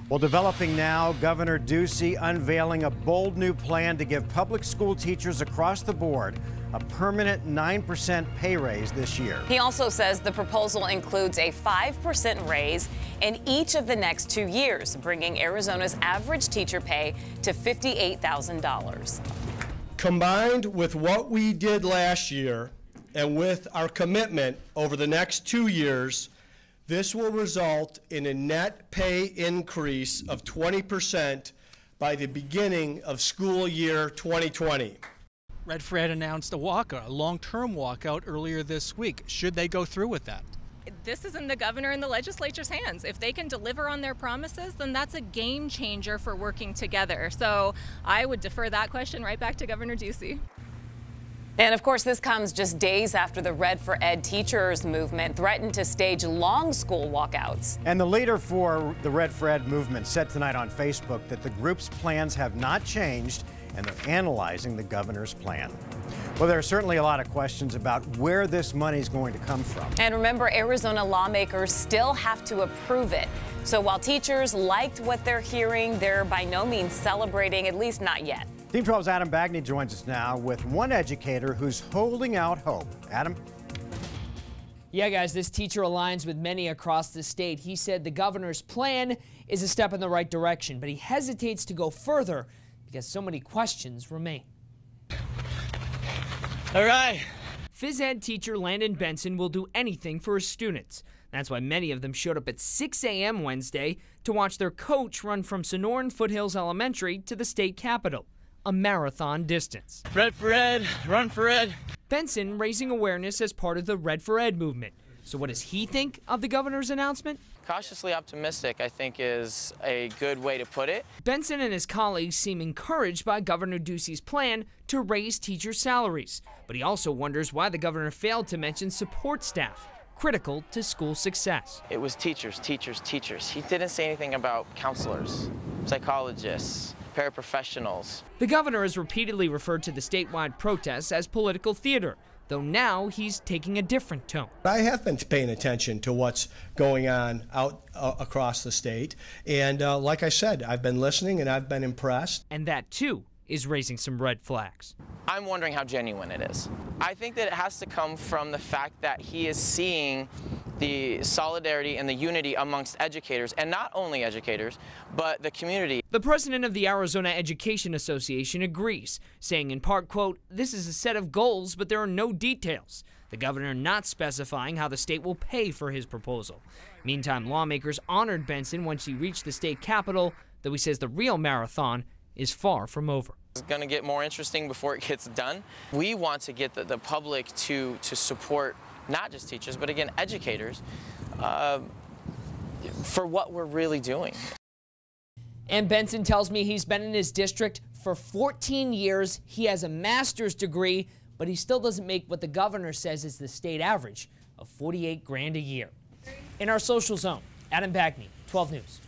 Well, developing now, Governor Ducey unveiling a bold new plan to give public school teachers across the board a permanent 9% pay raise this year. He also says the proposal includes a 5% raise in each of the next 2 years, bringing Arizona's average teacher pay to $58,000. Combined with what we did last year and with our commitment over the next 2 years, this will result in a net pay increase of 20% by the beginning of school year 2020. Red for Ed announced a long-term walkout earlier this week. Should they go through with that? This is in the governor and the legislature's hands. If they can deliver on their promises, then that's a game changer for working together. So I would defer that question right back to Governor Ducey. And of course, this comes just days after the Red for Ed teachers movement threatened to stage long school walkouts. And the leader for the Red for Ed movement said tonight on Facebook that the group's plans have not changed and they're analyzing the governor's plan. Well, there are certainly a lot of questions about where this money is going to come from. And remember, Arizona lawmakers still have to approve it. So while teachers liked what they're hearing, they're by no means celebrating, at least not yet. Team 12's Adam Bagney joins us now with one educator who's holding out hope. Adam? Yeah, guys, this teacher aligns with many across the state. He said the governor's plan is a step in the right direction, but he hesitates to go further because so many questions remain. All right. Phys ed teacher Landon Benson will do anything for his students. That's why many of them showed up at 6 a.m. Wednesday to watch their coach run from Sonoran Foothills Elementary to the state capitol, a marathon distance. Red for Ed, run for Ed. Benson raising awareness as part of the Red for Ed movement. So what does he think of the governor's announcement? Cautiously optimistic, I think, is a good way to put it. Benson and his colleagues seem encouraged by Governor Ducey's plan to raise teacher salaries. But he also wonders why the governor failed to mention support staff, critical to school success. It was teachers, teachers, teachers. He didn't say anything about counselors, psychologists, paraprofessionals. The governor has repeatedly referred to the statewide protests as political theater, though now he's taking a different tone. I have been paying attention to what's going on out across the state, and like I said, I've been listening and I've been impressed. And that, too, is raising some red flags. I'm wondering how genuine it is. I think that it has to come from the fact that he is seeing the solidarity and the unity amongst educators, and not only educators, but the community. The president of the Arizona Education Association agrees, saying in part, quote, "This is a set of goals, but there are no details." The governor not specifying how the state will pay for his proposal. Meantime, lawmakers honored Benson once he reached the state capitol, though he says the real marathon is far from over. It's going to get more interesting before it gets done. We want to get the public to support not just teachers, but again, educators, for what we're really doing. And Benson tells me he's been in his district for 14 years. He has a master's degree, but he still doesn't make what the governor says is the state average of $48,000 a year. In our social zone, Adam Bagney, 12 News.